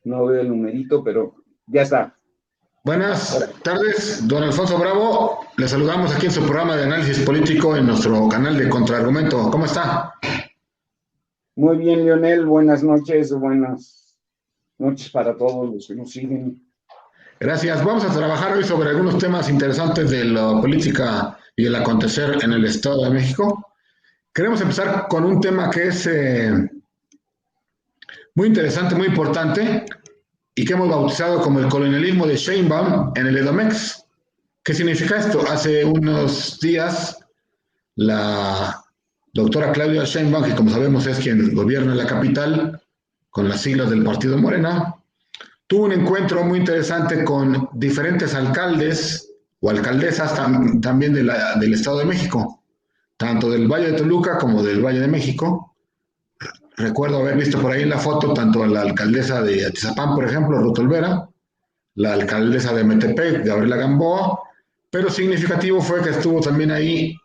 No veo el numerito, pero ya está. Buenas Ahora, tardes, don Alfonso Bravo. Le saludamos aquí en su programa de análisis político en nuestro canal de Contraargumento. ¿Cómo está? muy bien, Leonel, buenas noches para todos los que nos siguen. Gracias. Vamos a trabajar hoy sobre algunos temas interesantes de la política y el acontecer en el Estado de México. Queremos empezar con un tema que es muy interesante, muy importante y que hemos bautizado como el colonialismo de Sheinbaum en el Edomex. ¿Qué significa esto? Hace unos días la doctora Claudia Sheinbaum, que como sabemos es quien gobierna la capital con las siglas del partido Morena, tuvo un encuentro muy interesante con diferentes alcaldes o alcaldesas también del Estado de México, tanto del Valle de Toluca como del Valle de México. Recuerdo haber visto por ahí en la foto tanto a la alcaldesa de Atizapán, por ejemplo, Ruth Olvera, la alcaldesa de Metepec, Gabriela Gamboa, pero significativo fue que estuvo también ahí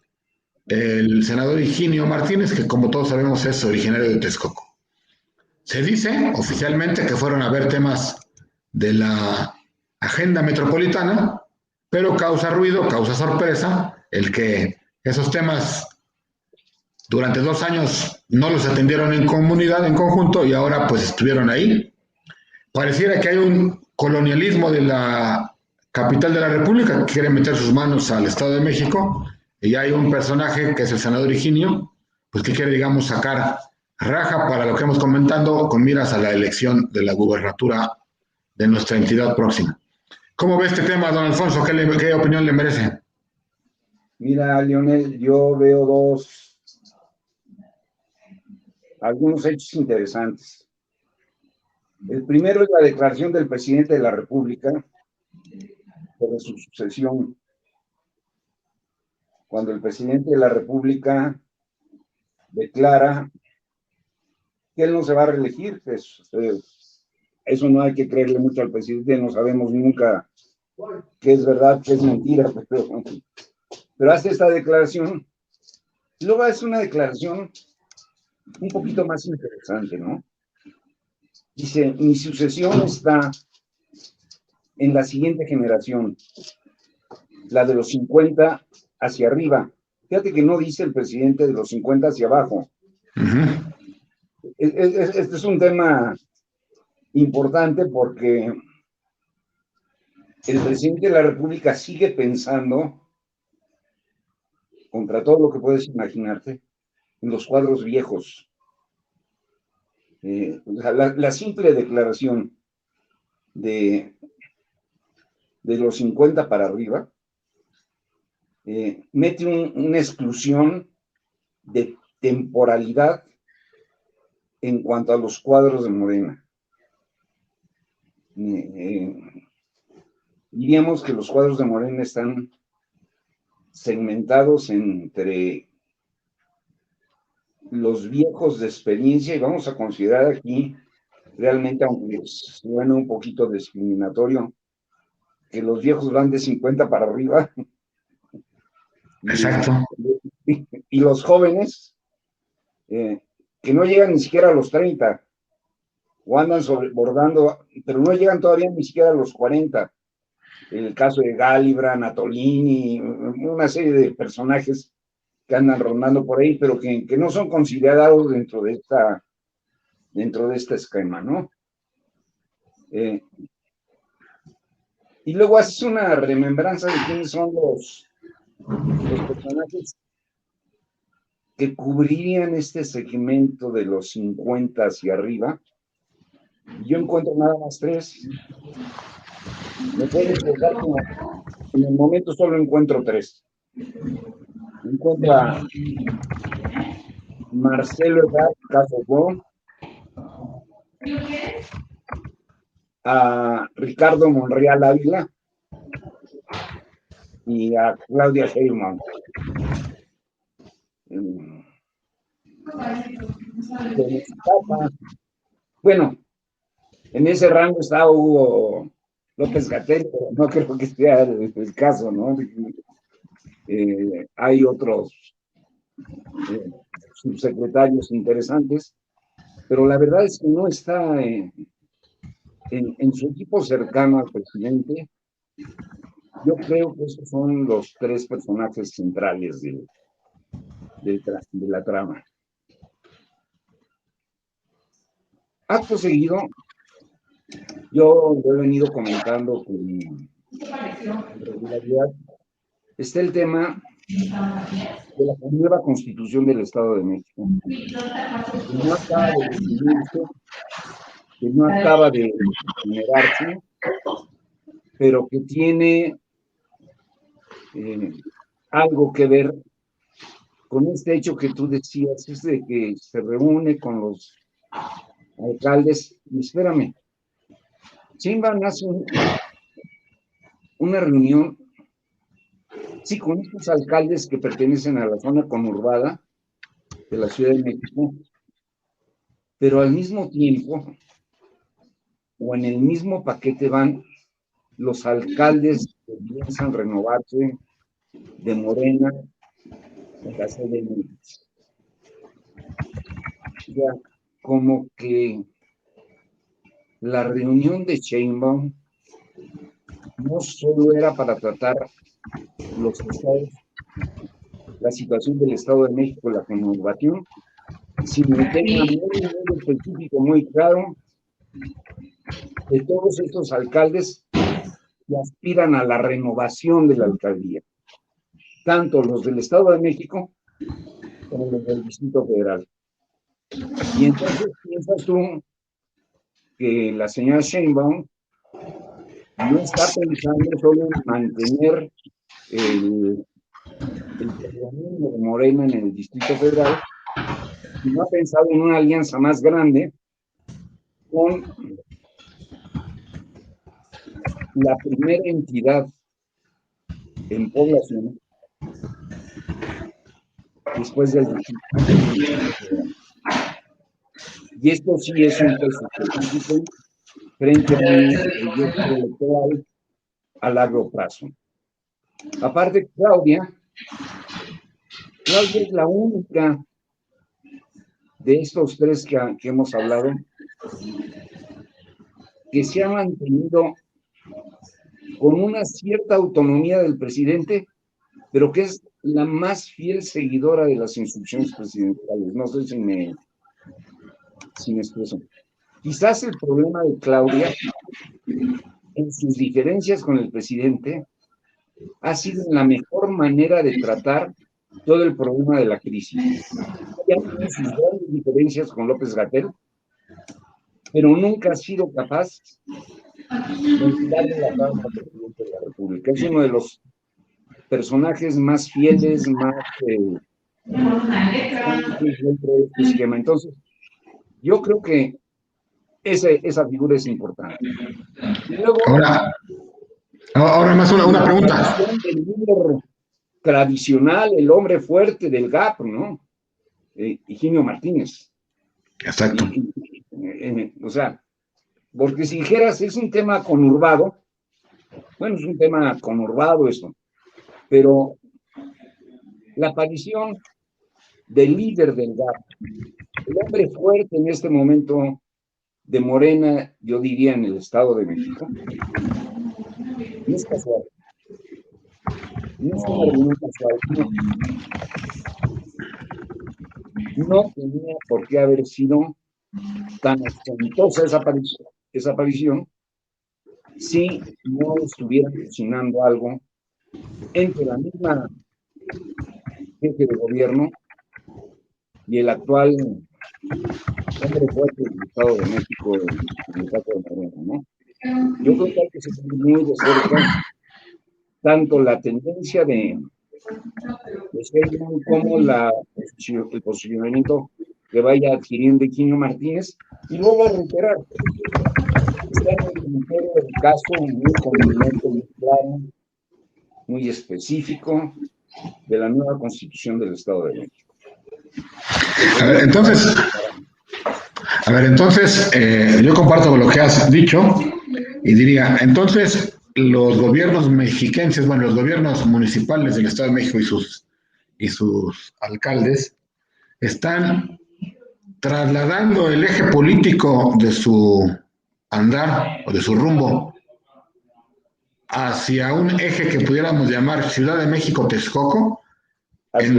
el senador Higinio Martínez, que como todos sabemos es originario de Texcoco. Se dice oficialmente que fueron a ver temas de la agenda metropolitana, pero causa ruido, causa sorpresa el que esos temas durante 2 años no los atendieron en comunidad, en conjunto, y ahora pues estuvieron ahí. Pareciera que hay un colonialismo de la capital de la República que quiere meter sus manos al Estado de México, y hay un personaje que es el senador Higinio, pues que quiere, digamos, sacar raja para lo que hemos comentado con miras a la elección de la gubernatura de nuestra entidad próxima. ¿Cómo ve este tema, don Alfonso? ¿Qué opinión le merece? Mira, Leonel, yo veo algunos hechos interesantes. El primero es la declaración del presidente de la República sobre su sucesión. Cuando el presidente de la República declara que él no se va a reelegir, pues, eso no hay que creerle mucho al presidente, no sabemos nunca qué es verdad, qué es mentira, pero hace esta declaración. Luego hace una declaración un poquito más interesante, ¿no? Dice, mi sucesión está en la siguiente generación, la de los 50 hacia arriba. Fíjate que no dice el presidente de los 50 hacia abajo. Uh-huh. Este es un tema importante porque el presidente de la República sigue pensando, contra todo lo que puedes imaginarte, en los cuadros viejos. La simple declaración de, de los 50 para arriba mete una exclusión de temporalidad en cuanto a los cuadros de Morena. Diríamos que los cuadros de Morena están segmentados entre los viejos de experiencia, y vamos a considerar aquí, realmente, aunque suena un poquito discriminatorio, que los viejos van de 50 para arriba y, Exacto. y los jóvenes que no llegan ni siquiera a los 30 o andan sobrebordando, pero no llegan todavía ni siquiera a los 40. El caso de Gálibra, Natolini, una serie de personajes que andan rondando por ahí, pero que no son considerados dentro de este esquema, ¿no? Y luego haces una remembranza de quiénes son los personajes que cubrirían este segmento de los 50 hacia arriba. Yo encuentro nada más tres. Me puedo equivocar, como en el momento solo encuentro tres. Encuentro a Marcelo Ebrard Casabón, a Ricardo Monreal Ávila y a Claudia Sheinbaum. Bueno, en ese rango está Hugo López Gatell, pero no creo que sea el caso, ¿no? Hay otros subsecretarios interesantes, pero la verdad es que no está en su equipo cercano al presidente, yo creo que esos son los tres personajes centrales de la trama. Acto seguido, yo lo he venido comentando con regularidad, está el tema de la nueva Constitución del Estado de México, que no acaba de definirse, que no acaba de generarse, pero que tiene algo que ver con este hecho que tú decías, es de que se reúne con los alcaldes, y espérame, Sheinbaum hace una reunión, sí, con estos alcaldes que pertenecen a la zona conurbada de la Ciudad de México, pero al mismo tiempo, o en el mismo paquete van los alcaldes que piensan renovarse de Morena en la CDMX. Ya, como que la reunión de Sheinbaum no solo era para tratar los estados, la situación del Estado de México, la conurbación, sino un tema muy específico, muy claro, de todos estos alcaldes que aspiran a la renovación de la alcaldía, tanto los del Estado de México como los del Distrito Federal. Y entonces piensas tú que la señora Sheinbaum no está pensando solo en mantener el predominio de Morena en el Distrito Federal, sino ha pensado en una alianza más grande con la primera entidad en población después del Distrito Federal. Y esto sí es un peso específico frente a un proyecto electoral a largo plazo. Aparte, Claudia es la única de estos tres que hemos hablado que se ha mantenido con una cierta autonomía del presidente, pero que es la más fiel seguidora de las instrucciones presidenciales. No sé si me expreso. Quizás el problema de Claudia en sus diferencias con el presidente ha sido la mejor manera de tratar todo el problema de la crisis. Ya tiene sus grandes diferencias con López-Gatell, pero nunca ha sido capaz de darle la mano al presidente de la República. Es uno de los personajes más fieles, más dentro de este esquema. Entonces, yo creo que esa figura es importante. Y luego, ahora más una pregunta. El líder tradicional, el hombre fuerte del GAP, ¿no? Higinio Martínez. Exacto. O sea, porque si dijeras, es un tema conurbado, bueno, es un tema conurbado esto, pero la aparición del líder del GAP, el hombre fuerte en este momento de Morena, yo diría en el Estado de México, no es casual. No es una reunión casual. No tenía por qué haber sido tan ostentosa esa aparición si no estuvieran cocinando algo entre la misma jefe de gobierno y el actual hombre fuerte del Estado de México, en el caso de Morena, ¿no? Yo creo que hay que seguir muy de cerca tanto la tendencia de Sheinbaum como el posicionamiento que vaya adquiriendo Higinio Martínez, y luego reiterar, está en el criterio del caso muy contundente, muy claro, muy específico de la nueva Constitución del Estado de México. A ver, entonces, yo comparto con lo que has dicho y diría, entonces, los gobiernos mexiquenses, bueno, los gobiernos municipales del Estado de México y sus alcaldes están trasladando el eje político andar o de su rumbo hacia un eje que pudiéramos llamar Ciudad de México-Texcoco, Así es.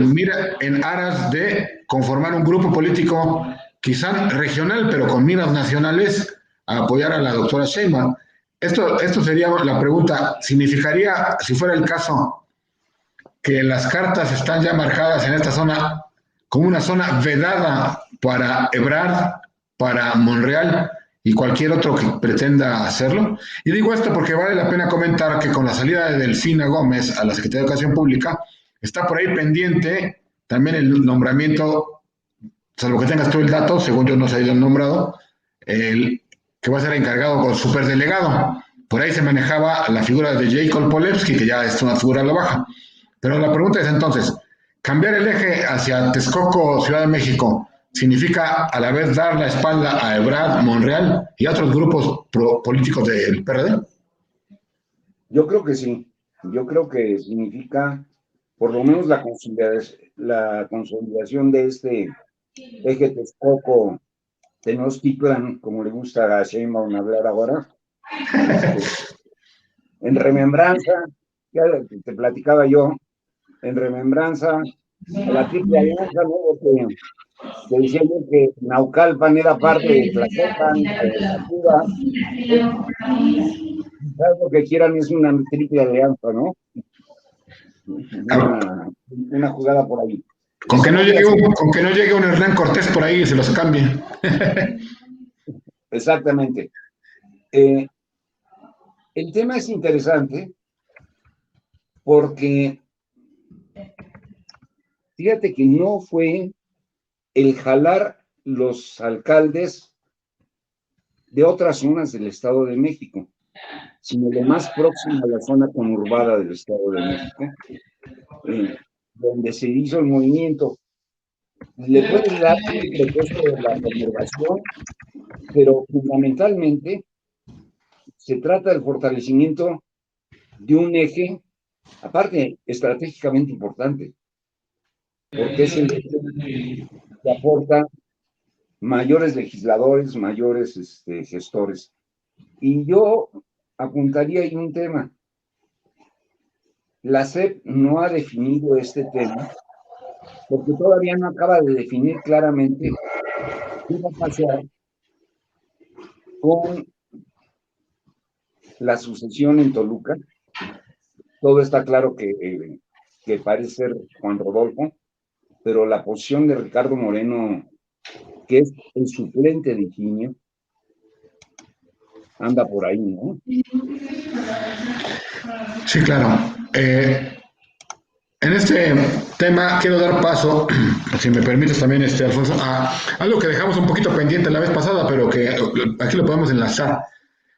en aras de conformar un grupo político quizá regional, pero con miras nacionales, a apoyar a la doctora Sheinbaum. Esto sería la pregunta, ¿significaría, si fuera el caso, que las cartas están ya marcadas en esta zona como una zona vedada para Ebrard, para Monreal y cualquier otro que pretenda hacerlo? Y digo esto porque vale la pena comentar que con la salida de Delfina Gómez a la Secretaría de Educación Pública, está por ahí pendiente también el nombramiento, salvo que tengas tú el dato, según yo no se ha ido nombrado, el que va a ser encargado con superdelegado. Por ahí se manejaba la figura de Jacob Polewski, que ya es una figura a la baja. Pero la pregunta es entonces, ¿cambiar el eje hacia Texcoco, Ciudad de México, significa a la vez dar la espalda a Ebrard, Monreal y a otros grupos políticos del PRD? Yo creo que sí. Yo creo que significa por lo menos la consolidación de este eje Texcoco, Tenochtitlan, como le gusta a Sheinbaum hablar ahora, en remembranza, ya te platicaba yo, en remembranza a la Triple Alianza, ¿no? Porque te decía yo que Naucalpan era parte de Tlacopan, de Tacuba, quizás lo que quieran es una Triple Alianza, ¿no? Una jugada por ahí. Con que no llegue un Hernán Cortés por ahí y se los cambie. Exactamente. El tema es interesante porque fíjate que no fue el jalar los alcaldes de otras zonas del Estado de México, sino lo más próximo a la zona conurbada del Estado de México, donde se hizo el movimiento. Le puedes dar un pretexto de la conurbación, pero fundamentalmente se trata del fortalecimiento de un eje, aparte, estratégicamente importante, porque es el que aporta mayores legisladores, mayores gestores. Y yo apuntaría ahí un tema. La SEP no ha definido este tema porque todavía no acaba de definir claramente qué va a pasar con la sucesión en Toluca. Todo está claro que parece ser Juan Rodolfo, pero la posición de Ricardo Moreno, que es el suplente de Higinio, anda por ahí, ¿no? Sí, claro. En este tema quiero dar paso, si me permites también, Alfonso, a algo que dejamos un poquito pendiente la vez pasada, pero que aquí lo podemos enlazar,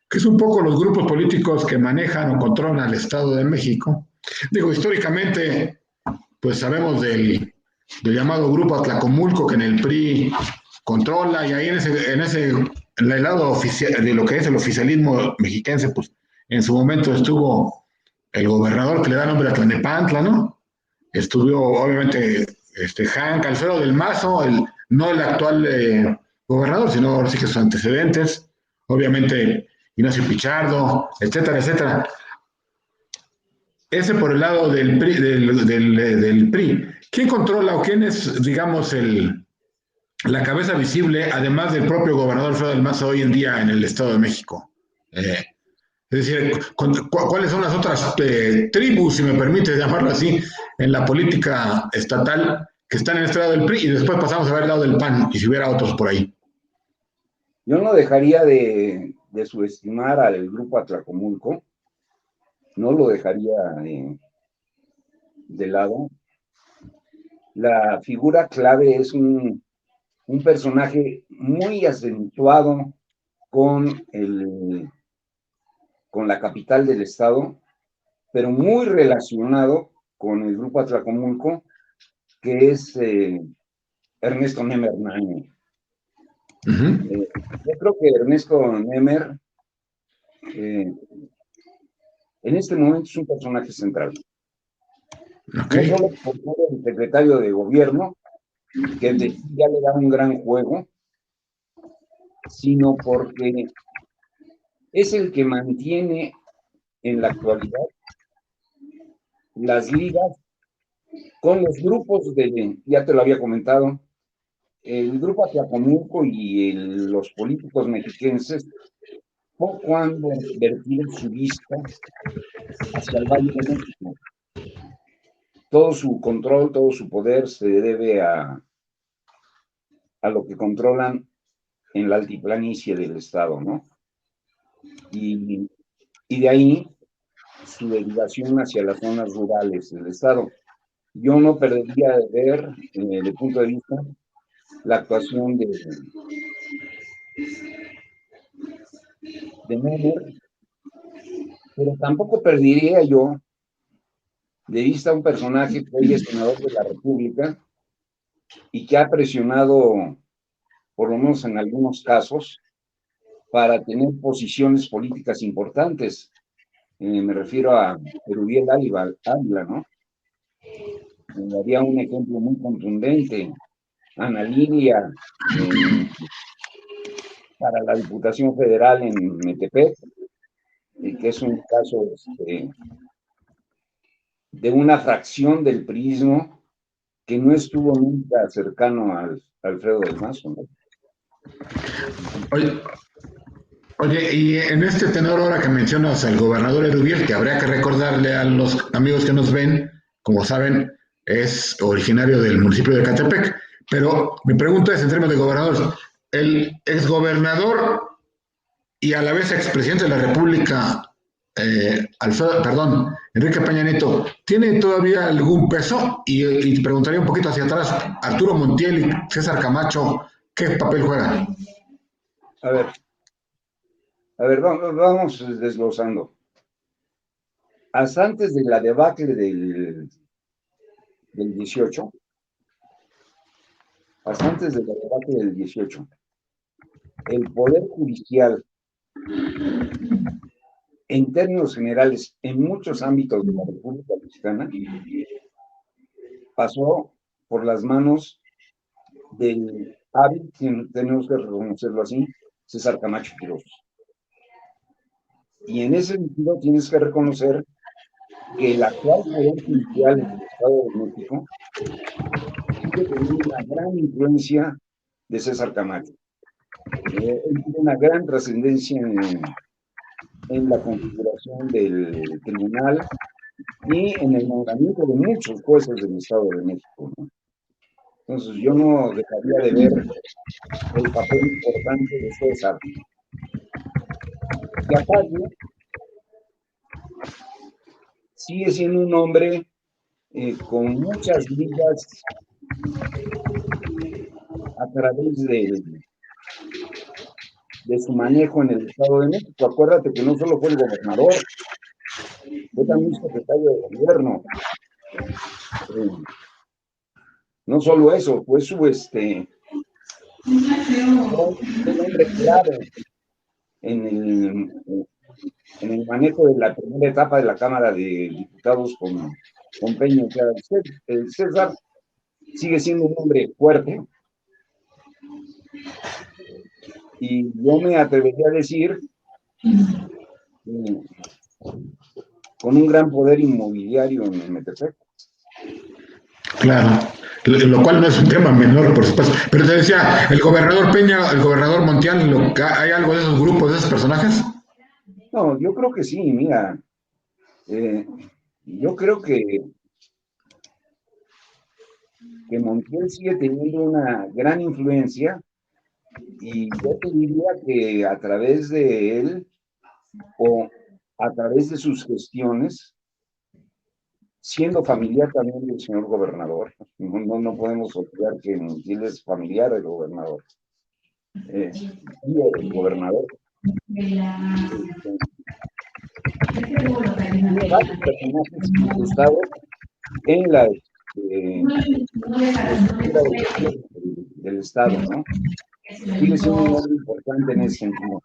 que es un poco los grupos políticos que manejan o controlan al Estado de México. Digo, históricamente, pues sabemos del llamado Grupo Atlacomulco, que en el PRI controla, y ahí en el lado oficial, de lo que es el oficialismo mexiquense, pues en su momento estuvo el gobernador que le da nombre a Tlanepantla, ¿no? Estuvo, obviamente, Hank Alfredo del Mazo, no el actual gobernador, sino ahora sí que sus antecedentes, obviamente Ignacio Pichardo, etcétera, etcétera. Ese por el lado del PRI, del PRI. ¿Quién controla o quién es, digamos, la cabeza visible, además del propio gobernador Alfredo del Mazo hoy en día en el Estado de México? Es decir, ¿cuáles son las otras tribus, si me permite llamarlo así, en la política estatal que están en este lado del PRI y después pasamos a ver el lado del PAN y si hubiera otros por ahí? Yo no dejaría de subestimar al grupo Atlacomulco, no lo dejaría de lado. La figura clave es un personaje muy acentuado con, con la capital del estado, pero muy relacionado con el grupo Atlacomulco, que es Ernesto Nemer Naño. Yo creo que Ernesto Nemer en este momento es un personaje central. No solo por ser el secretario de gobierno, que ya le da un gran juego, sino porque es el que mantiene en la actualidad las ligas con los grupos ya te lo había comentado, el grupo Atlacomulco y los políticos mexiquenses poco han vertido su vista hacia el Valle de México. Todo su control, todo su poder se debe a lo que controlan en la altiplanicie del estado, ¿no? Y de ahí su derivación hacia las zonas rurales del estado. Yo no perdería de ver, de punto de vista, la actuación de Mener, pero tampoco perdería yo de vista a un personaje que hoy es senador de la República y que ha presionado, por lo menos en algunos casos, para tener posiciones políticas importantes. Me refiero a Erubiel Ávila, ¿no? Había un ejemplo muy contundente. Ana Lidia, para la Diputación Federal en Metepec, que es un caso de una fracción del priismo que no estuvo nunca cercano al Alfredo del Mazo, ¿no? Oye, y en este tenor ahora que mencionas al gobernador Erubiel, que habría que recordarle a los amigos que nos ven, como saben, es originario del municipio de Catepec, pero mi pregunta es en términos de gobernador, el exgobernador y a la vez expresidente de la República, Enrique Peña Nieto, ¿tiene todavía algún peso? Y preguntaría un poquito hacia atrás, Arturo Montiel y César Camacho, ¿qué papel juegan? A ver, vamos desglosando. Hasta antes de la debacle del 18, hasta antes de la debacle del 18, el Poder Judicial, en términos generales, en muchos ámbitos de la República Mexicana, pasó por las manos del hábil, tenemos que reconocerlo así, César Camacho Quirós. Y en ese sentido tienes que reconocer que el actual Poder Judicial en el Estado de México sigue teniendo una gran influencia de César Camacho. Él tiene una gran trascendencia en la configuración del tribunal y en el nombramiento de muchos jueces del Estado de México, ¿no? Entonces yo no dejaría de ver el papel importante de César. Y aparte, sigue siendo un hombre con muchas ligas a través de su manejo en el Estado de México. Acuérdate que no solo fue el gobernador, fue también secretario de gobierno. No solo eso, fue fue un hombre clave en el manejo de la primera etapa de la Cámara de Diputados con Peña. O sea, el César sigue siendo un hombre fuerte y yo me atrevería a decir con un gran poder inmobiliario en Metepec. Claro, lo cual no es un tema menor, por supuesto. Pero te decía, el gobernador Peña, el gobernador Montiel, ¿hay algo de esos grupos, de esos personajes? No, yo creo que sí, mira. Yo creo que Montiel sigue teniendo una gran influencia y yo te diría que a través de él o a través de sus gestiones, siendo familiar también del señor gobernador, no podemos olvidar que Montiel es familiar del gobernador, tío del gobernador. Tiene varios personajes incrustados en la del Estado, ¿no? Sigue siendo un hombre importante en ese sentido.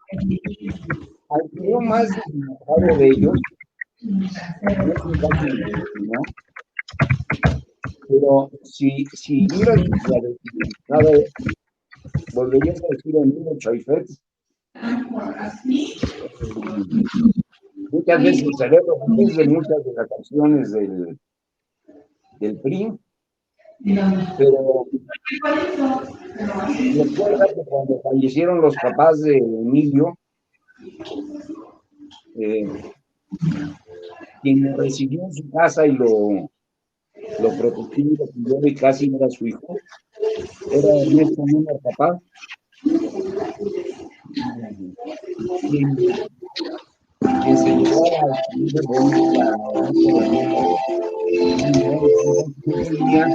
Al que yo más enojado de ellos, no es un caso, ¿no? Pero si miras la desdichada, volverías a decir a Emilio Chaifet, Muchas veces se ve de muchas de las acciones del PRI, pero recuerda que cuando fallecieron los papás de Emilio, quien lo recibió en su casa y lo protegió y lo cuidó y casi era su hijo, era Ernesto Núñez Papá, quien se llevaba a escribir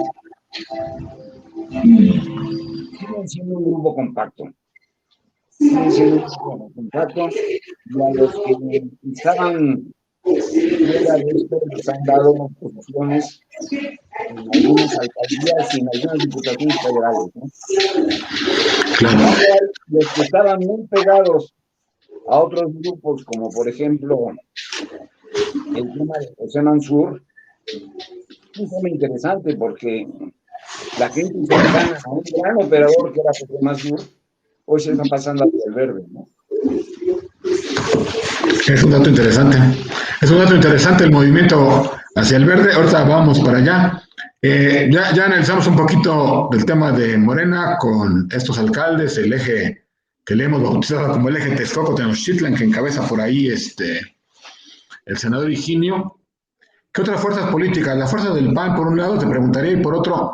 siguen siendo un grupo compacto. Siguen siendo un grupo compacto y a los que estaban fuera de esto les han dado posiciones en algunas alcaldías y en algunas diputaciones federales, ¿no? Claro. Los que estaban muy pegados a otros grupos, como por ejemplo el tema de José Mansur, es un tema interesante porque la gente cercana a un gran operador que era José Mansur, hoy se está pasando hacia el verde, ¿no? Es un dato interesante. Es un dato interesante el movimiento hacia el verde. Ahorita vamos para allá. Ya analizamos un poquito del tema de Morena con estos alcaldes, el eje que le hemos bautizado como el eje Texcoco-Tenochtitlan, que encabeza por ahí el senador Higinio. ¿Qué otras fuerzas políticas? La fuerza del PAN, por un lado, te preguntaría, y por otro,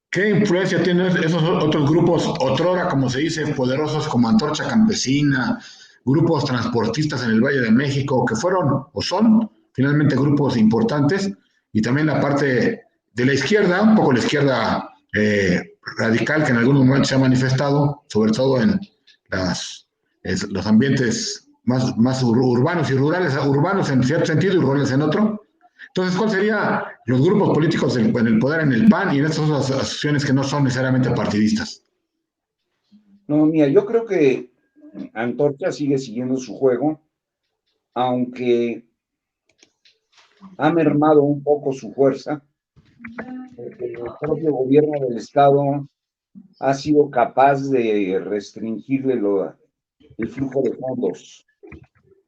¿qué influencia tienen esos otros grupos, otrora, como se dice, poderosos como Antorcha Campesina, grupos transportistas en el Valle de México, que fueron o son finalmente grupos importantes, y también la parte de la izquierda, un poco la izquierda radical que en algunos momentos se ha manifestado, sobre todo en los ambientes más urbanos y rurales, urbanos en cierto sentido y rurales en otro? Entonces, ¿cuál serían los grupos políticos en el poder en el PAN y en estas otras asociaciones que no son necesariamente partidistas? No, mira, yo creo que Antorcha sigue siguiendo su juego, aunque ha mermado un poco su fuerza, porque el propio gobierno del Estado ha sido capaz de restringirle el flujo de fondos,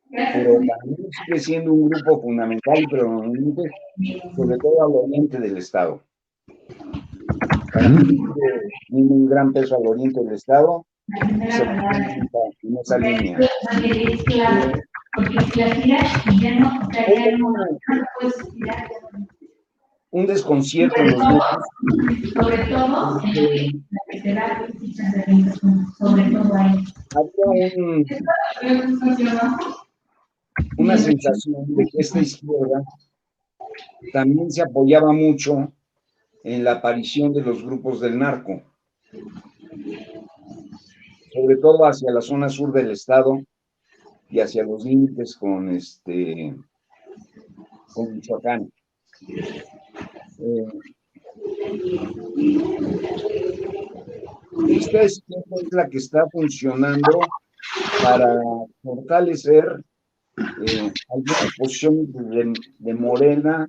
pero también sigue siendo un grupo fundamental y predominante, sobre todo al oriente del Estado. Para mí tiene un gran peso al oriente del Estado y se fundamenta en esa línea. Un desconcierto en los medios, había una sensación de que esta izquierda también se apoyaba mucho en la aparición de los grupos del narco, sobre todo hacia la zona sur del estado y hacia los límites con Michoacán. Esta izquierda es la que está funcionando para fortalecer algunas posiciones de Morena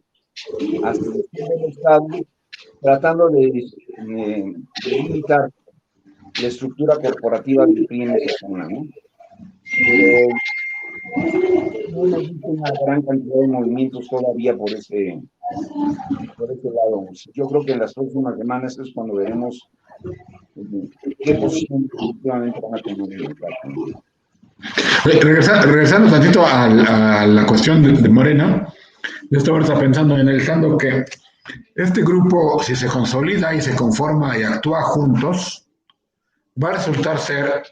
hasta el sur del estado, tratando de limitar la estructura corporativa del PRI en esa zona, ¿no? Pero no hemos visto una gran cantidad de movimientos todavía por ese lado. Yo creo que en las próximas semanas es cuando veremos qué posición efectivamente van a tener en el caso. Regresando tantito a la cuestión de Morena, yo estaba ahorita pensando, analizando que este grupo, si se consolida y se conforma y actúa juntos, va a resultar ser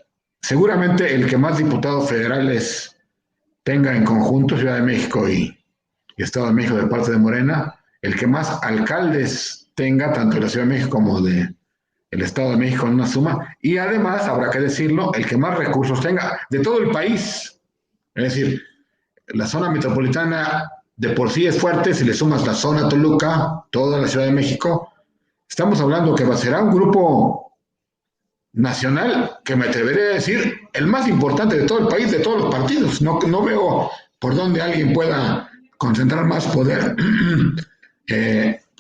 seguramente el que más diputados federales tenga en conjunto, Ciudad de México y Estado de México de parte de Morena, el que más alcaldes tenga, tanto de la Ciudad de México como de el Estado de México en una suma, y además, habrá que decirlo, el que más recursos tenga de todo el país. Es decir, la zona metropolitana de por sí es fuerte, si le sumas la zona Toluca, toda la Ciudad de México, estamos hablando que será un grupo nacional que me atrevería a decir el más importante de todo el país, de todos los partidos. No veo por dónde alguien pueda concentrar más poder,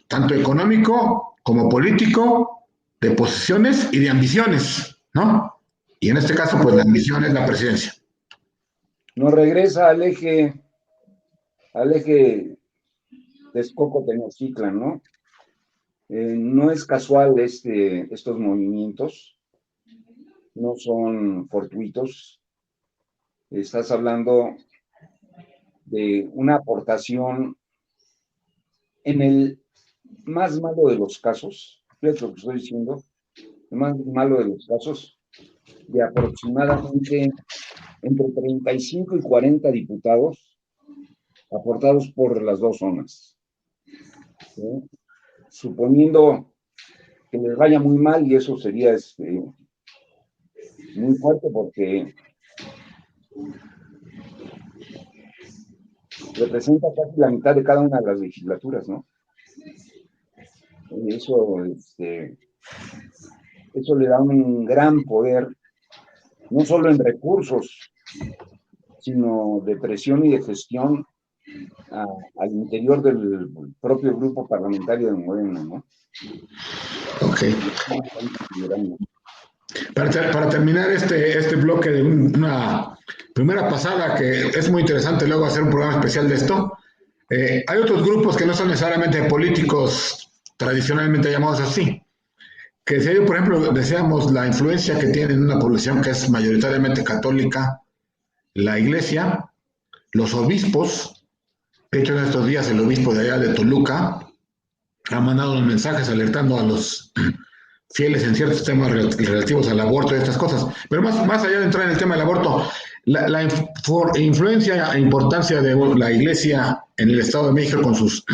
tanto económico como político, de posiciones y de ambiciones, ¿no? Y en este caso, pues la ambición es la presidencia. Nos regresa al eje Texcoco-Tenochtitlan, ¿no? No es casual estos movimientos, no son fortuitos. Estás hablando de una aportación en el más malo de los casos, fíjate lo que estoy diciendo, el más malo de los casos, de aproximadamente entre 35 y 40 diputados aportados por las dos zonas. ¿Sí? Suponiendo que les vaya muy mal, y eso sería muy fuerte porque representa casi la mitad de cada una de las legislaturas, ¿no? Eso, eso le da un gran poder, no solo en recursos, sino de presión y de gestión al interior del propio grupo parlamentario de Morena, ¿no? Ok. Para terminar este bloque de una primera pasada, que es muy interesante luego hacer un programa especial de esto, hay otros grupos que no son necesariamente políticos tradicionalmente llamados así, que si por ejemplo deseamos la influencia que tiene en una población que es mayoritariamente católica, la iglesia, los obispos. De hecho, en estos días el obispo de allá de Toluca ha mandado unos mensajes alertando a los fieles en ciertos temas relativos al aborto y estas cosas. Pero más allá de entrar en el tema del aborto, la influencia e importancia de la iglesia en el Estado de México con sus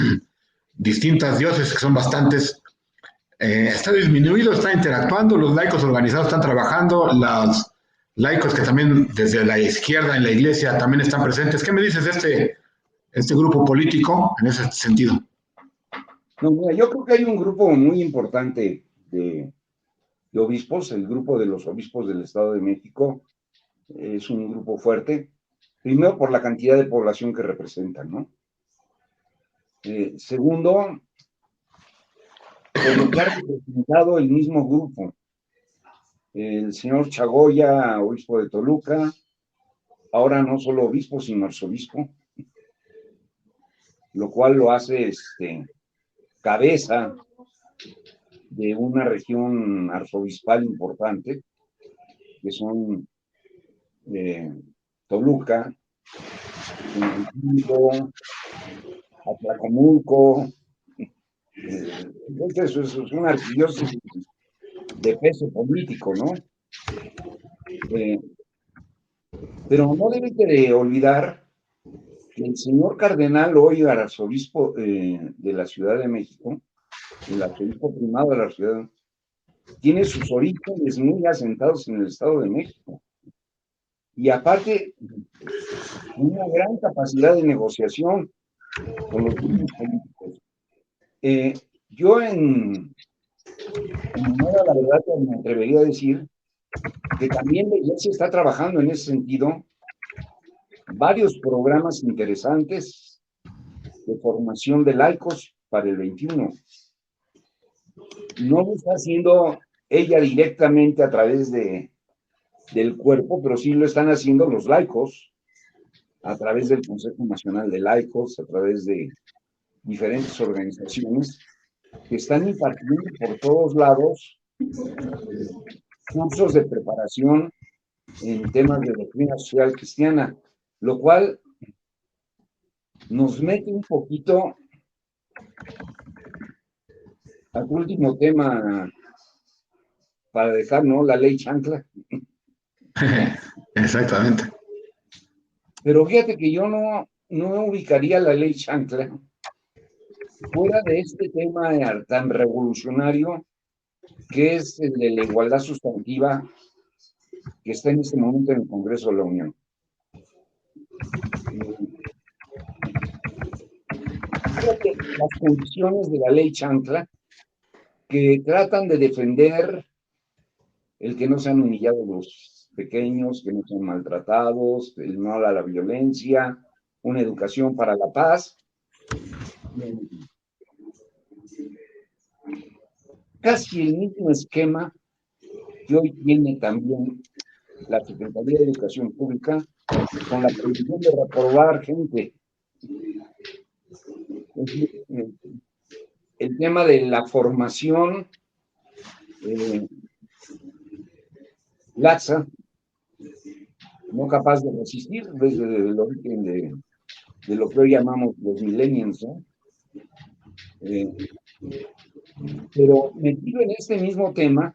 distintas diócesis, que son bastantes, está disminuido, está interactuando, los laicos organizados están trabajando, los laicos que también desde la izquierda en la iglesia también están presentes. ¿Qué me dices de este grupo político en ese sentido? No, mira, yo creo que hay un grupo muy importante de obispos, el grupo de los obispos del Estado de México es un grupo fuerte, primero por la cantidad de población que representan, ¿no? Segundo, por lo que ha representado el mismo grupo. El señor Chagoya, obispo de Toluca, ahora no solo obispo, sino arzobispo, lo cual lo hace cabeza de una región arzobispal importante, que son Toluca, Atlacomulco. Entonces, eso es una arquidiócesis de peso político, ¿no? Pero no debe de olvidar que el señor cardenal, hoy arzobispo de la Ciudad de México, el arzobispo primado de la ciudad, tiene sus orígenes muy asentados en el Estado de México. Y aparte, una gran capacidad de negociación con los grupos políticos. Yo en honor a la verdad me atrevería a decir que también la Iglesia está trabajando en ese sentido varios programas interesantes de formación de laicos para el 21. No lo está haciendo ella directamente a través del cuerpo, pero sí lo están haciendo los laicos a través del Consejo Nacional de Laicos, a través de diferentes organizaciones que están impartiendo por todos lados cursos de preparación en temas de doctrina social cristiana, lo cual nos mete un poquito al último tema para dejar, ¿no? La ley chancla. Exactamente. Pero fíjate que yo no ubicaría la ley chancla fuera de este tema tan revolucionario que es el de la igualdad sustantiva que está en este momento en el Congreso de la Unión. Fíjate las condiciones de la ley chancla que tratan de defender el que no sean humillados los pequeños, que no sean maltratados, el no a la violencia, una educación para la paz. Casi el mismo esquema que hoy tiene también la Secretaría de Educación Pública con la prohibición de reprobar gente. El tema de la formación laxa, no capaz de resistir desde el origen de lo que hoy llamamos los millennials, ¿no? Pero metido en este mismo tema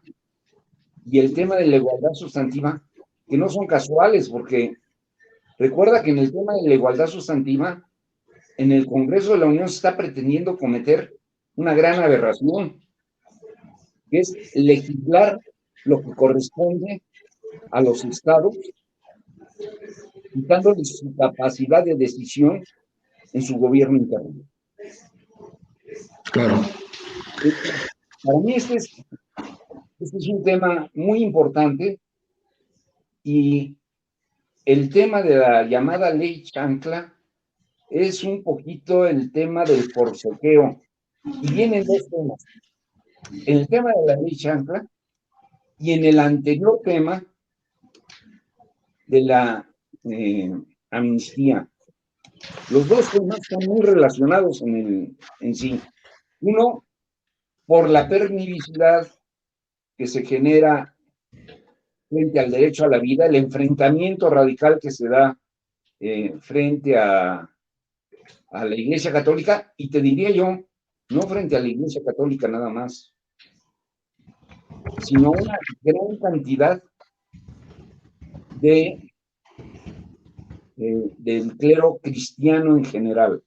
y el tema de la igualdad sustantiva, que no son casuales, porque recuerda que en el tema de la igualdad sustantiva, en el Congreso de la Unión se está pretendiendo cometer una gran aberración, que es legislar lo que corresponde a los estados, quitándoles su capacidad de decisión en su gobierno interno. Claro. Para mí este es un tema muy importante y el tema de la llamada ley chancla es un poquito el tema del forcejeó. Y vienen dos temas. El tema de la ley chancla y en el anterior tema de la amnistía. Los dos temas están muy relacionados en sí. Uno, por la permisividad que se genera frente al derecho a la vida, el enfrentamiento radical que se da frente a la Iglesia Católica, y te diría yo, no frente a la Iglesia Católica nada más, sino una gran cantidad del clero cristiano en general,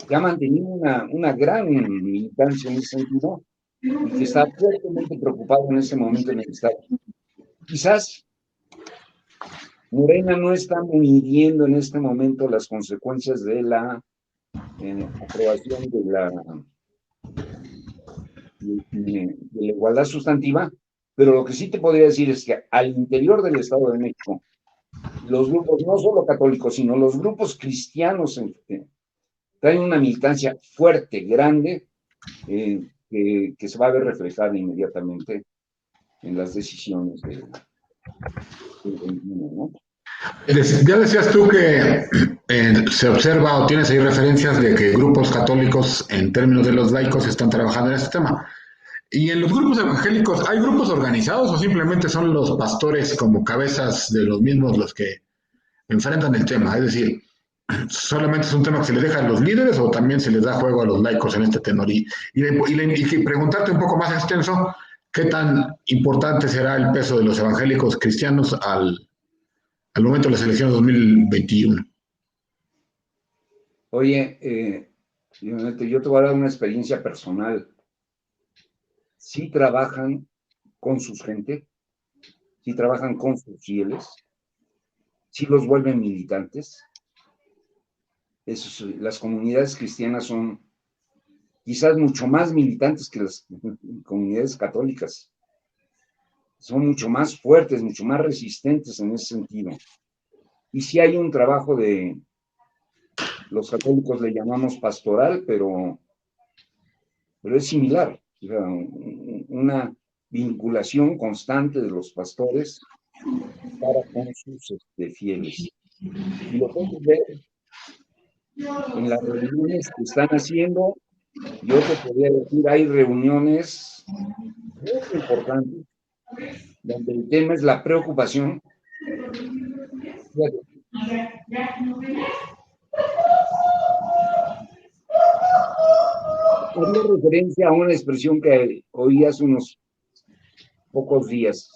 que ha mantenido una gran militancia en ese sentido y que está fuertemente preocupado en ese momento en el Estado. Quizás Morena no está midiendo en este momento las consecuencias de la aprobación de la igualdad sustantiva, pero lo que sí te podría decir es que al interior del Estado de México, los grupos, no solo católicos, sino los grupos cristianos traen una militancia fuerte, grande, que se va a ver reflejada inmediatamente en las decisiones del 21, ¿no? Ya decías tú que se observa o tienes ahí referencias de que grupos católicos, en términos de los laicos, están trabajando en este tema. ¿Y en los grupos evangélicos hay grupos organizados o simplemente son los pastores como cabezas de los mismos los que enfrentan el tema? Es decir, ¿solamente es un tema que se le deja a los líderes o también se les da juego a los laicos en este tenor? Y preguntarte un poco más extenso, ¿qué tan importante será el peso de los evangélicos cristianos al momento de las elecciones 2021? Oye, yo te voy a dar una experiencia personal. Sí trabajan con sus gente, sí trabajan con sus fieles, sí los vuelven militantes. Las comunidades cristianas son quizás mucho más militantes que las comunidades católicas. Son mucho más fuertes, mucho más resistentes en ese sentido. Y sí hay un trabajo los católicos le llamamos pastoral, pero es similar. O sea, una vinculación constante de los pastores para con sus fieles. Y lo puedes ver en las reuniones que están haciendo. Yo te podría decir, hay reuniones muy importantes donde el tema es la preocupación. Haría referencia a una expresión que oí hace unos pocos días.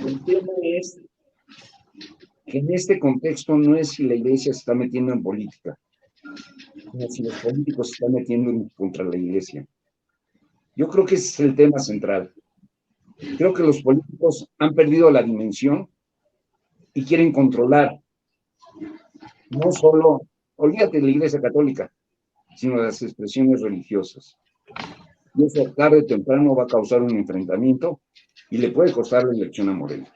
El tema es que en este contexto no es si la iglesia se está metiendo en política, sino si los políticos se están metiendo contra la iglesia. Yo creo que ese es el tema central. Creo que los políticos han perdido la dimensión y quieren controlar no solo, olvídate de la iglesia católica, sino las expresiones religiosas. Y eso tarde o temprano va a causar un enfrentamiento y le puede costar la elección a Morena.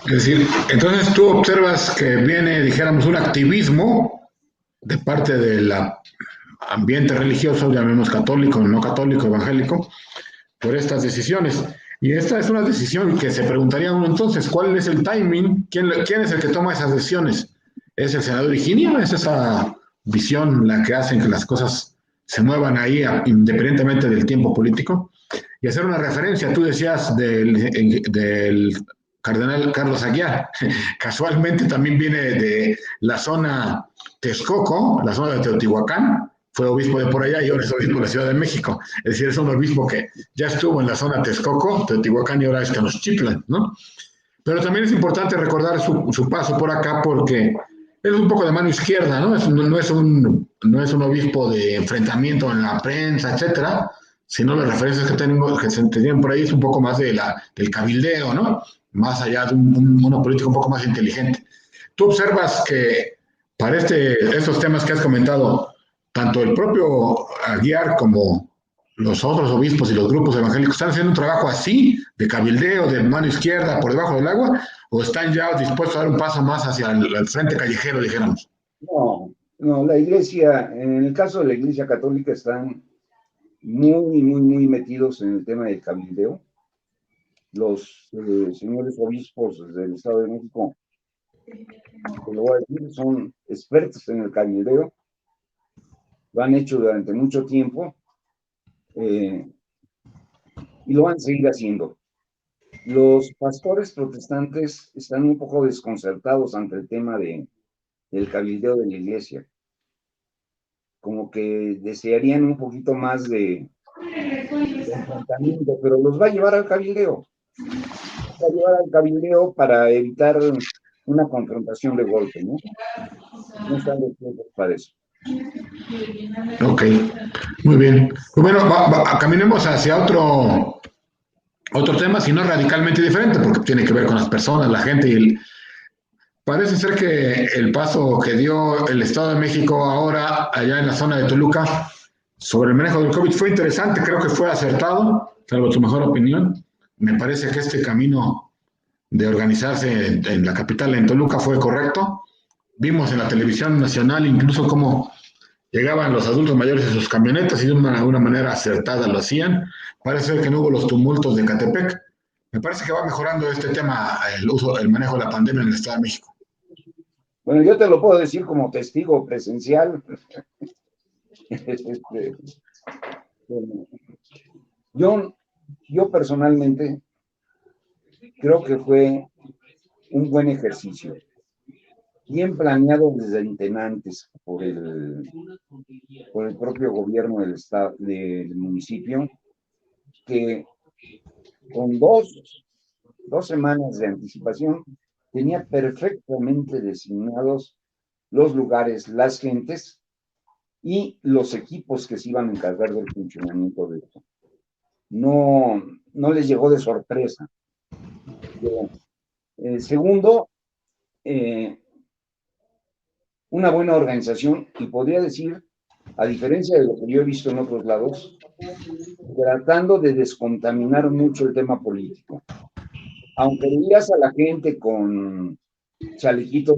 Es decir, entonces tú observas que viene, dijéramos, un activismo de parte del ambiente religioso, llamemos católico, no católico, evangélico, por estas decisiones. Y esta es una decisión que se preguntaría uno entonces, ¿cuál es el timing? ¿Quién es el que toma esas decisiones? ¿Es el senador Higinio? ¿Es esa visión la que hace que las cosas se muevan ahí independientemente del tiempo político? Y hacer una referencia, tú decías del cardenal Carlos Aguiar, casualmente también viene de la zona Texcoco, la zona de Teotihuacán, fue obispo de por allá y ahora es obispo de la Ciudad de México. Es decir, es un obispo que ya estuvo en la zona Texcoco, Teotihuacán y ahora está en los Chiplan, ¿no? Pero también es importante recordar su paso por acá porque es un poco de mano izquierda, ¿no? No es un obispo de enfrentamiento en la prensa, etcétera, sino las referencias que tenemos, que se tienen por ahí es un poco más del cabildeo, ¿no? Más allá de una política un poco más inteligente. Tú observas que para estos temas que has comentado, tanto el propio Aguiar como los otros obispos y los grupos evangélicos están haciendo un trabajo así, de cabildeo, de mano izquierda, por debajo del agua, o están ya dispuestos a dar un paso más hacia el frente callejero, dijéramos. No, no, la iglesia, en el caso de la iglesia católica, están muy metidos en el tema del cabildeo. Los señores obispos del Estado de México, te lo voy a decir, son expertos en el cabildeo, lo han hecho durante mucho tiempo eh, y lo van a seguir haciendo. Los pastores protestantes están un poco desconcertados ante el tema del cabildeo de la iglesia, como que desearían un poquito más de enfrentamiento, pero los va a llevar al cabildeo. Va a llevar al cabildeo para evitar una confrontación de golpe, ¿no? No están dispuestos para eso. Ok, muy bien. Pues bueno, caminemos hacia otro tema, si no radicalmente diferente, porque tiene que ver con las personas, la gente parece ser que el paso que dio el Estado de México ahora allá en la zona de Toluca sobre el manejo del COVID fue interesante, creo que fue acertado, salvo tu mejor opinión. Me parece que este camino de organizarse en la capital, en Toluca, fue correcto. Vimos en la televisión nacional incluso cómo llegaban los adultos mayores en sus camionetas y de una manera acertada lo hacían. Parece ser que no hubo los tumultos de Catepec. Me parece que va mejorando este tema, el manejo de la pandemia en el Estado de México. Bueno, yo te lo puedo decir como testigo presencial. Este, yo, yo personalmente creo que fue un buen ejercicio, bien planeado desde antes por el propio gobierno del estado, del municipio, que con dos semanas de anticipación tenía perfectamente designados los lugares, las gentes y los equipos que se iban a encargar del funcionamiento de esto. No, no les llegó de sorpresa. Segundo, una buena organización y podría decir, a diferencia de lo que yo he visto en otros lados, tratando de descontaminar mucho el tema político. Aunque veías a la gente con chalequitos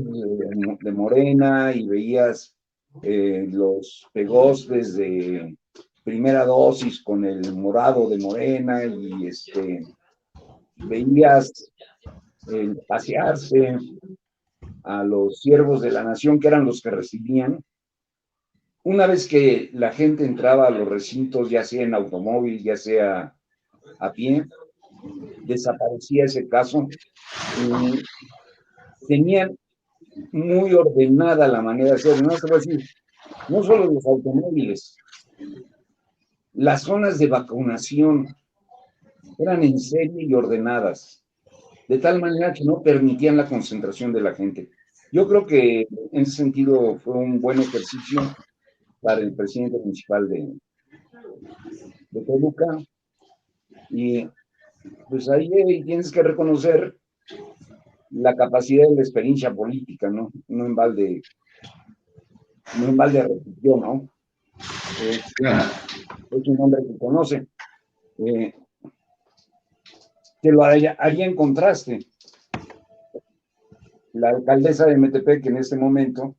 de Morena y veías los pegostes de primera dosis con el morado de Morena y veías pasearse a los siervos de la nación, que eran los que recibían. Una vez que la gente entraba a los recintos, ya sea en automóvil, ya sea a pie, desaparecía ese caso. Tenían muy ordenada la manera de hacer. No, decir, no solo los automóviles, las zonas de vacunación eran en serie y ordenadas, de tal manera que no permitían la concentración de la gente. Yo creo que en ese sentido fue un buen ejercicio para el presidente municipal de Toluca. Y pues ahí tienes que reconocer la capacidad y la experiencia política, ¿no? No en balde repitió, ¿no? Es un hombre que conoce. Que lo haría en contraste. La alcaldesa de Metepec en este momento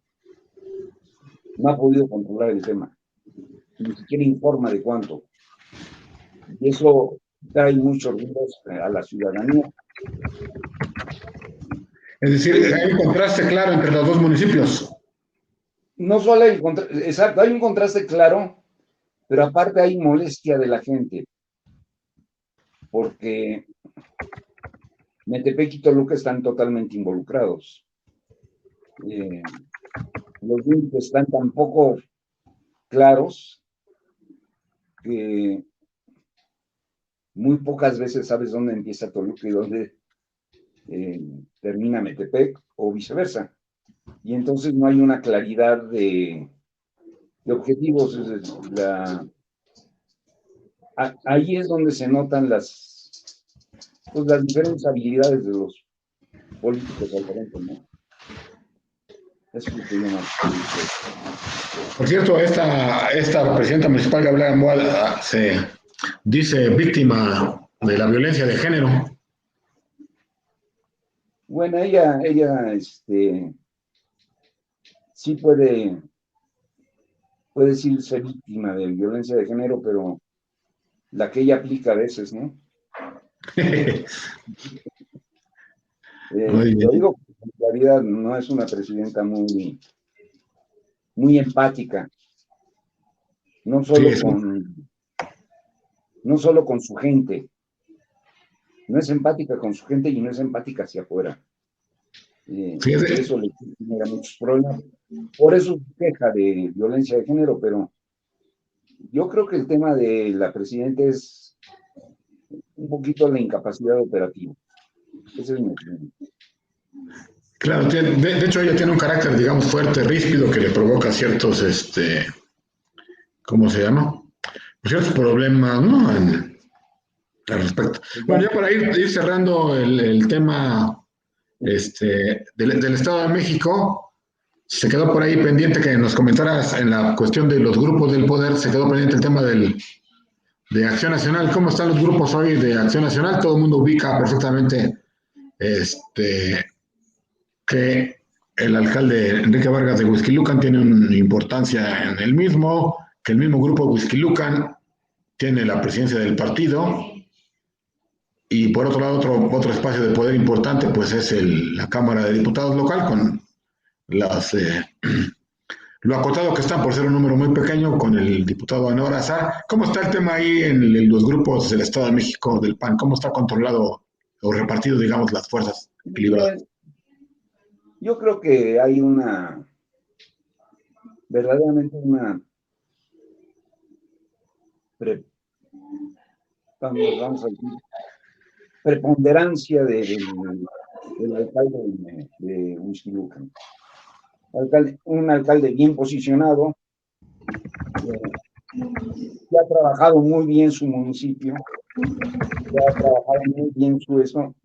no ha podido controlar el tema. Ni siquiera informa de cuánto. Y eso trae muchos ruidos a la ciudadanía. Es decir, hay un contraste claro entre los dos municipios. No solo hay exacto, hay un contraste claro, pero aparte hay molestia de la gente, porque Metepec y Toluca están totalmente involucrados. Los límites están tan poco claros que muy pocas veces sabes dónde empieza Toluca y dónde termina Metepec o viceversa. Y entonces no hay una claridad de objetivos. Ahí es donde se notan las diferentes habilidades de los políticos al frente, ¿no? Eso es lo que yo no. Por cierto, esta presidenta municipal, Gabriela Gamboa, se dice víctima de la violencia de género. Bueno, ella sí puede decirse víctima de violencia de género, pero la que ella aplica a veces, ¿no? Lo digo porque en realidad no es una presidenta muy empática, no solo con su gente, no es empática con su gente y no es empática hacia afuera. Eso le genera muchos problemas. Por eso se queja de violencia de género, pero yo creo que el tema de la presidenta es un poquito la incapacidad operativa. Ese es mi opinión. Claro, de hecho ella tiene un carácter, digamos, fuerte, ríspido, que le provoca ciertos, ¿cómo se llama? Ciertos problemas, ¿no? Al respecto. Bueno, ya para ir cerrando el tema del Estado de México, se quedó por ahí pendiente que nos comentaras en la cuestión de los grupos del poder, se quedó pendiente el tema de Acción Nacional. ¿Cómo están los grupos hoy de Acción Nacional? Todo el mundo ubica perfectamente que el alcalde Enrique Vargas de Huixquilucan tiene una importancia en el mismo, que el mismo grupo de Huixquilucan tiene la presidencia del partido, y por otro lado otro espacio de poder importante pues es la Cámara de Diputados local, con lo acotado que están por ser un número muy pequeño, con el diputado Anor Azar. ¿Cómo está el tema ahí en los grupos del Estado de México del PAN? ¿Cómo está controlado o repartido, digamos, las fuerzas equilibradas? Yo creo que hay verdaderamente una vamos a decir, preponderancia del alcalde de Huixquilucan. Un alcalde bien posicionado, que ha trabajado muy bien su municipio, que ha trabajado muy bien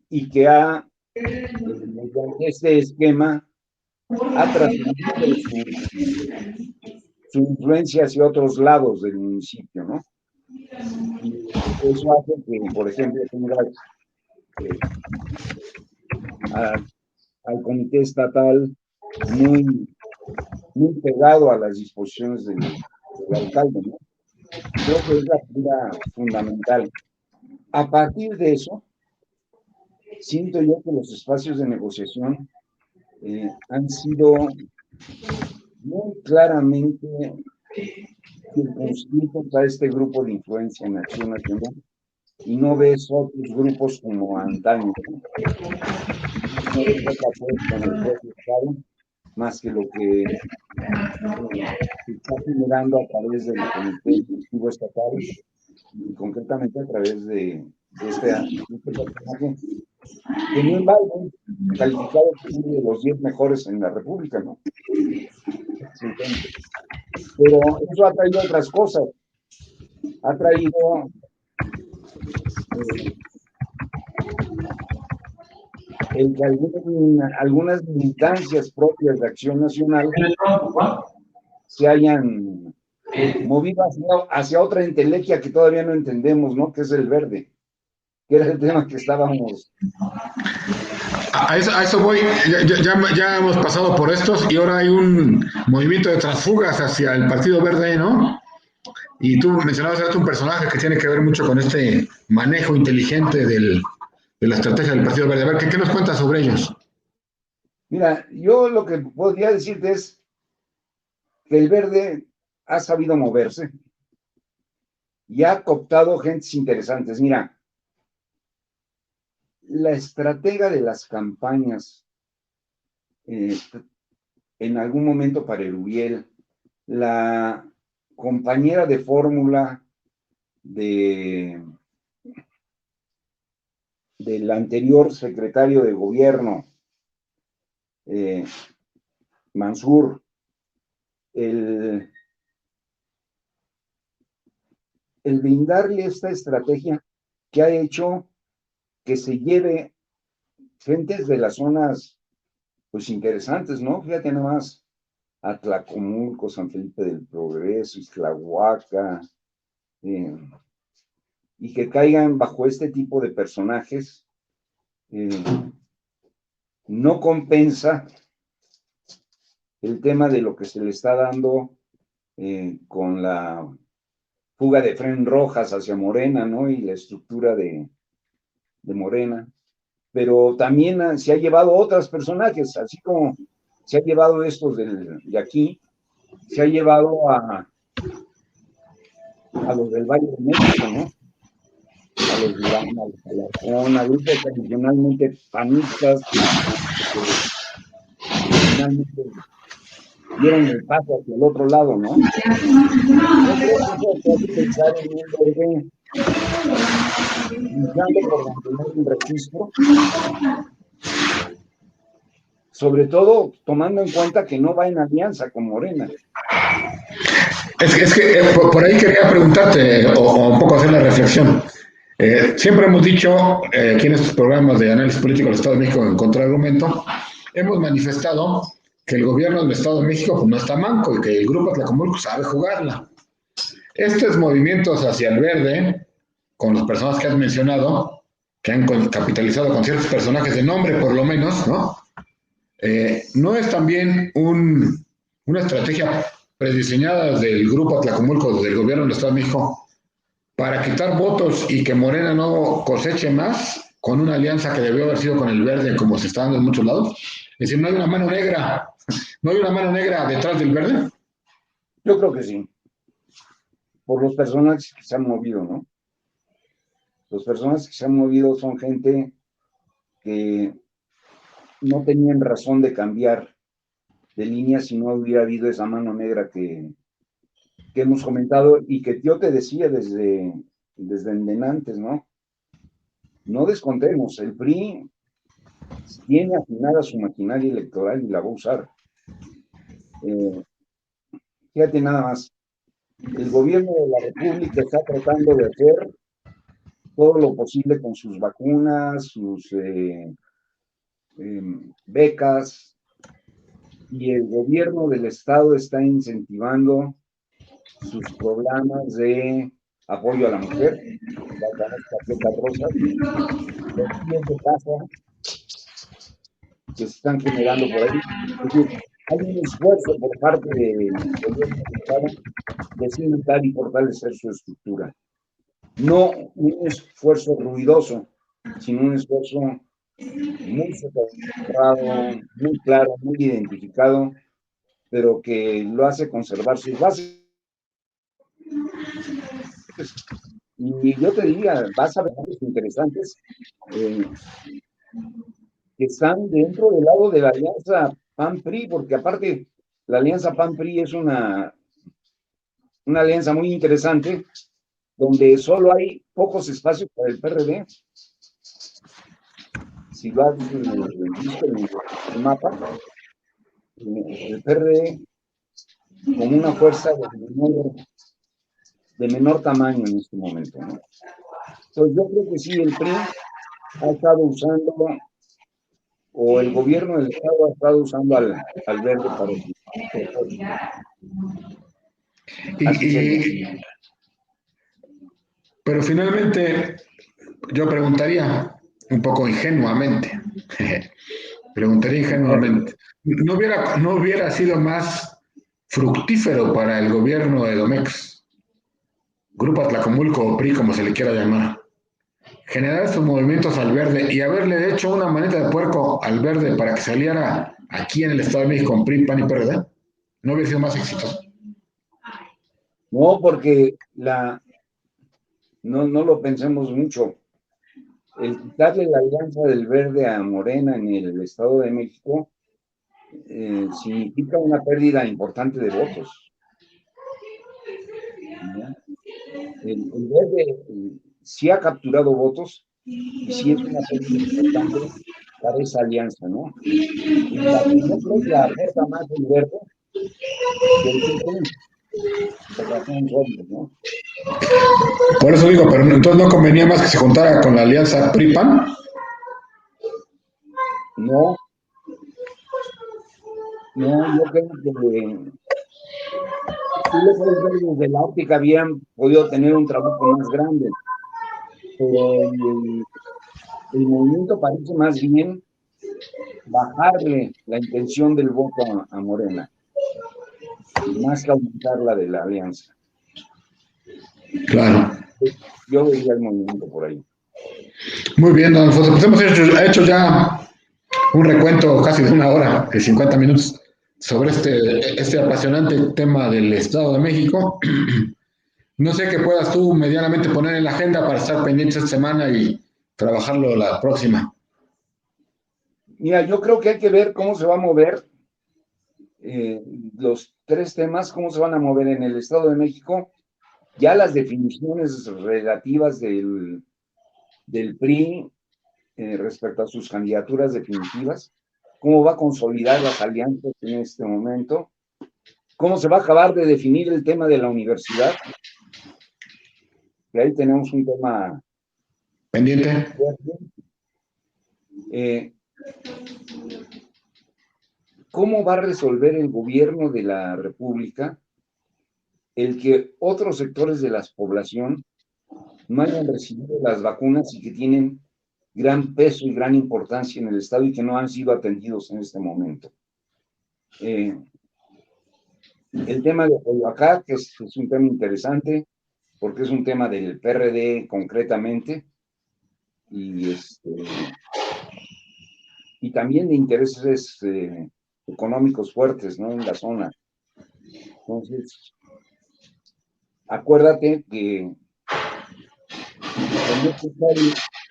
y que mediante este esquema, ha transmitido su influencia hacia otros lados del municipio, ¿no? Y eso hace que, por ejemplo, tengas al comité estatal muy pegado a las disposiciones del alcalde, ¿no? Creo que es la figura fundamental. A partir de eso, siento yo que los espacios de negociación han sido muy claramente circunscritos a este grupo de influencia en Acción Nacional, y no ves otros grupos como antaño, ¿no? No ves otra fuerza en el propio Estado más que lo que se está generando a través del Comité Ejecutivo Estatal, y concretamente a través de este personaje, que no embargo, calificado como uno de los 10 mejores en la República, ¿no? Pero eso ha traído otras cosas. Ha traído el que algunas militancias propias de Acción Nacional se hayan movido hacia otra entelequia que todavía no entendemos, ¿no? Que es el verde, que era el tema que estábamos. A eso voy. Ya hemos pasado por estos y ahora hay un movimiento de transfugas hacia el Partido Verde, ¿no? Y tú mencionabas ahorita un personaje que tiene que ver mucho con este manejo inteligente de la estrategia del Partido Verde. A ver, ¿qué nos cuentas sobre ellos? Mira, yo lo que podría decirte es que el Verde ha sabido moverse y ha cooptado gentes interesantes. Mira, la estratega de las campañas, eh, en algún momento para Erubiel, la compañera de fórmula de, del anterior secretario de gobierno, eh, Mansur, el, el brindarle esta estrategia que ha hecho que se lleve gentes de las zonas, pues interesantes, ¿no? Fíjate nada más, Atlacomulco, San Felipe del Progreso, Ixtlahuaca, eh, y que caigan bajo este tipo de personajes, eh, no compensa el tema de lo que se le está dando con la fuga de Fren Rojas hacia Morena, ¿no? Y la estructura de Morena. Pero también se ha llevado otros personajes, así como se ha llevado estos de aquí, se ha llevado a los del Valle de México, ¿no? A los Durán, a los Alarcón, a grupos tradicionalmente panistas que finalmente dieron el paso hacia el otro lado, ¿no? Yo creo que eso te hace pensar en un bebé luchando por mantener un registro, sobre todo tomando en cuenta que no va en alianza con Morena. Es que por ahí quería preguntarte o un poco hacer la reflexión. Siempre hemos dicho aquí en estos programas de análisis político del Estado de México en contraargumento, hemos manifestado que el gobierno del Estado de México pues, no está manco y que el grupo Atlacomulco sabe jugarla. Estos movimientos hacia el verde, con las personas que has mencionado, que han capitalizado con ciertos personajes de nombre por lo menos, ¿no? ¿No es también una estrategia prediseñada del grupo Atlacomulco, del gobierno del Estado de México, para quitar votos y que Morena no coseche más con una alianza que debió haber sido con el verde, como se está dando en muchos lados? Es decir, no hay una mano negra, no hay una mano negra detrás del verde. Yo creo que sí, por los personajes que se han movido, ¿no? Los personajes que se han movido son gente que no tenían razón de cambiar de línea si no hubiera habido esa mano negra que hemos comentado y que yo te decía desde antes, ¿no? No descontemos, el PRI tiene afinada su maquinaria electoral y la va a usar. Fíjate nada más, el gobierno de la República está tratando de hacer todo lo posible con sus vacunas, sus becas, y el gobierno del estado está incentivando sus programas de apoyo a la mujer, las tarjetas rosas, los pies de casa que se están generando por ahí. Es decir, hay un esfuerzo por parte del gobierno del estado de cimentar y fortalecer su estructura. No un esfuerzo ruidoso, sino un esfuerzo muy separado, muy claro, muy identificado, pero que lo hace conservar sus bases. Y yo te diría, vas a ver cosas interesantes que están dentro del lado de la alianza PAN-PRI, porque aparte la alianza PAN-PRI es una alianza muy interesante, donde solo hay pocos espacios para el PRD. Si lo has visto en el mapa, el PRD como una fuerza de menor tamaño en este momento, ¿no? Entonces yo creo que sí, el PRI ha estado usando, o el gobierno del estado ha estado usando al verde para su propósito. Así sería. Pero finalmente, yo preguntaría un poco ingenuamente, preguntaría ingenuamente, ¿no hubiera sido más fructífero para el gobierno de Domex Grupo Atlacomulco o PRI, como se le quiera llamar. Generar estos movimientos al verde y haberle hecho una manita de puerco al verde para que saliera aquí en el Estado de México con PRI, PAN y PRD, no hubiera sido más exitoso. No, porque no lo pensemos mucho. El quitarle la alianza del verde a Morena en el Estado de México significa una pérdida importante de votos, ¿no? El verde sí ha capturado votos y sí es una pérdida importante para esa alianza, ¿no? Y la que yo creo que aporta más el verde que el PT, por razones obvias, ¿no? Por eso digo, pero entonces no convenía más que se juntara con la alianza PRI-PAN. No, no, yo creo que tú lo puedes ver desde la óptica, habían podido tener un trabajo más grande, pero el movimiento parece más bien bajarle la intención del voto a Morena, más que aumentar la de la alianza. Claro. Yo veía el movimiento por ahí. Muy bien, don Alfonso. Pues hemos hecho ya un recuento casi de una hora, de 50 minutos, sobre este apasionante tema del Estado de México. No sé qué puedas tú medianamente poner en la agenda para estar pendientes esta semana y trabajarlo la próxima. Mira, yo creo que hay que ver cómo se va a mover los tres temas, cómo se van a mover en el Estado de México. Ya las definiciones relativas del PRI respecto a sus candidaturas definitivas, cómo va a consolidar las alianzas en este momento, cómo se va a acabar de definir el tema de la universidad, que ahí tenemos un tema pendiente. ¿Cómo va a resolver el gobierno de la República el que otros sectores de la población no hayan recibido las vacunas y que tienen gran peso y gran importancia en el Estado y que no han sido atendidos en este momento? El tema de Coyoacán, que es un tema interesante, porque es un tema del PRD concretamente, y también de intereses económicos fuertes, ¿no? En la zona. Entonces, acuérdate que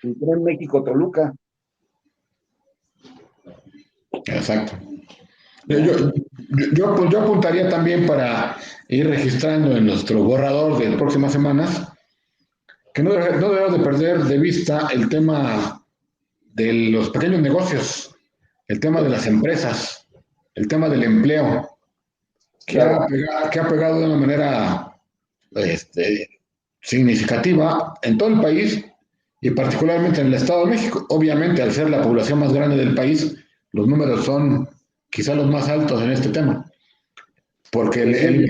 el tren México-Toluca. Exacto. Yo apuntaría también para ir registrando en nuestro borrador de las próximas semanas que no debemos de perder de vista el tema de los pequeños negocios, el tema de las empresas, el tema del empleo, que ha pegado de una manera significativa en todo el país y particularmente en el Estado de México. Obviamente, al ser la población más grande del país, los números son quizá los más altos en este tema. Porque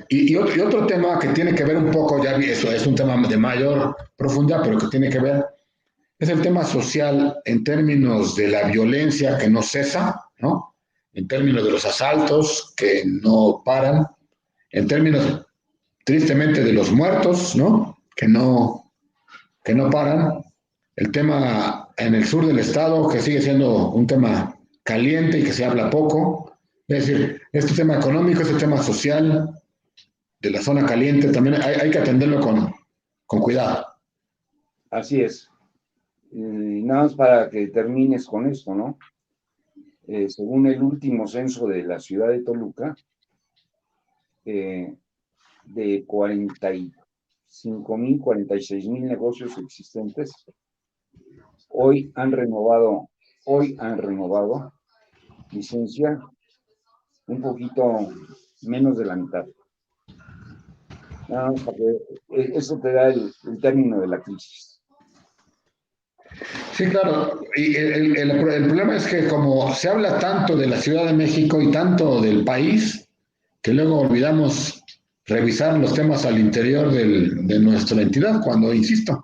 y otro tema que tiene que ver un poco, ya eso es un tema de mayor profundidad, pero que tiene que ver, es el tema social en términos de la violencia que no cesa, ¿no? En términos de los asaltos que no paran, en términos, tristemente, de los muertos, ¿no? Que no paran. El tema en el sur del estado, que sigue siendo un tema caliente y que se habla poco. Es decir, este tema económico, este tema social de la zona caliente, también hay que atenderlo con cuidado. Así es. Nada más para que termines con esto, ¿no? Según el último censo de la ciudad de Toluca, de 45,000, 46,000 negocios existentes, hoy han renovado licencia un poquito menos de la mitad. Nada más para que eso te da el término de la crisis. Sí, claro. Y el problema es que como se habla tanto de la Ciudad de México y tanto del país, que luego olvidamos revisar los temas al interior de nuestra entidad, cuando, insisto,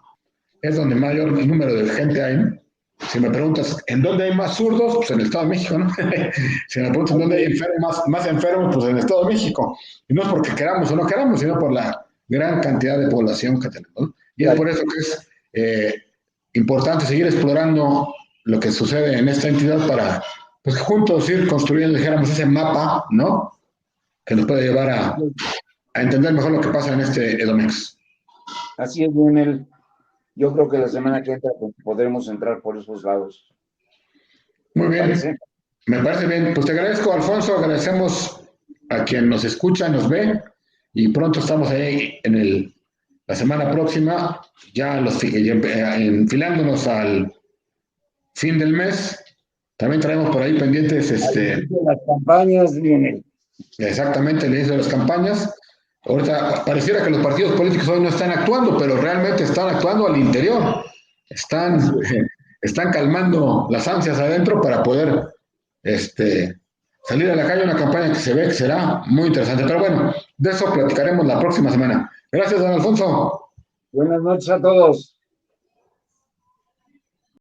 es donde mayor número de gente hay. Si me preguntas, ¿en dónde hay más zurdos? Pues en el Estado de México, ¿no? Si me preguntas, ¿en dónde hay más enfermos? Pues en el Estado de México. Y no es porque queramos o no queramos, sino por la gran cantidad de población que tenemos, ¿no? Y es por eso que es importante seguir explorando lo que sucede en esta entidad para, pues, juntos ir construyendo, dijéramos, ese mapa, ¿no? Que nos puede llevar a entender mejor lo que pasa en este Edomex. Así es, Lionel. Yo creo que la semana que entra podremos entrar por esos lados. Muy bien, ¿Parece? me parece bien. Pues te agradezco, Alfonso, agradecemos a quien nos escucha, nos ve, y pronto estamos ahí en la semana próxima, ya enfilándonos al fin del mes. También traemos por ahí pendientes, Las campañas, Lionel. exactamente, el inicio de las campañas. Ahorita pareciera que los partidos políticos hoy no están actuando, pero realmente están actuando al interior. Están calmando las ansias adentro para poder salir a la calle, una campaña que se ve que será muy interesante. Pero bueno, de eso platicaremos la próxima semana. Gracias, don Alfonso. Buenas noches a todos.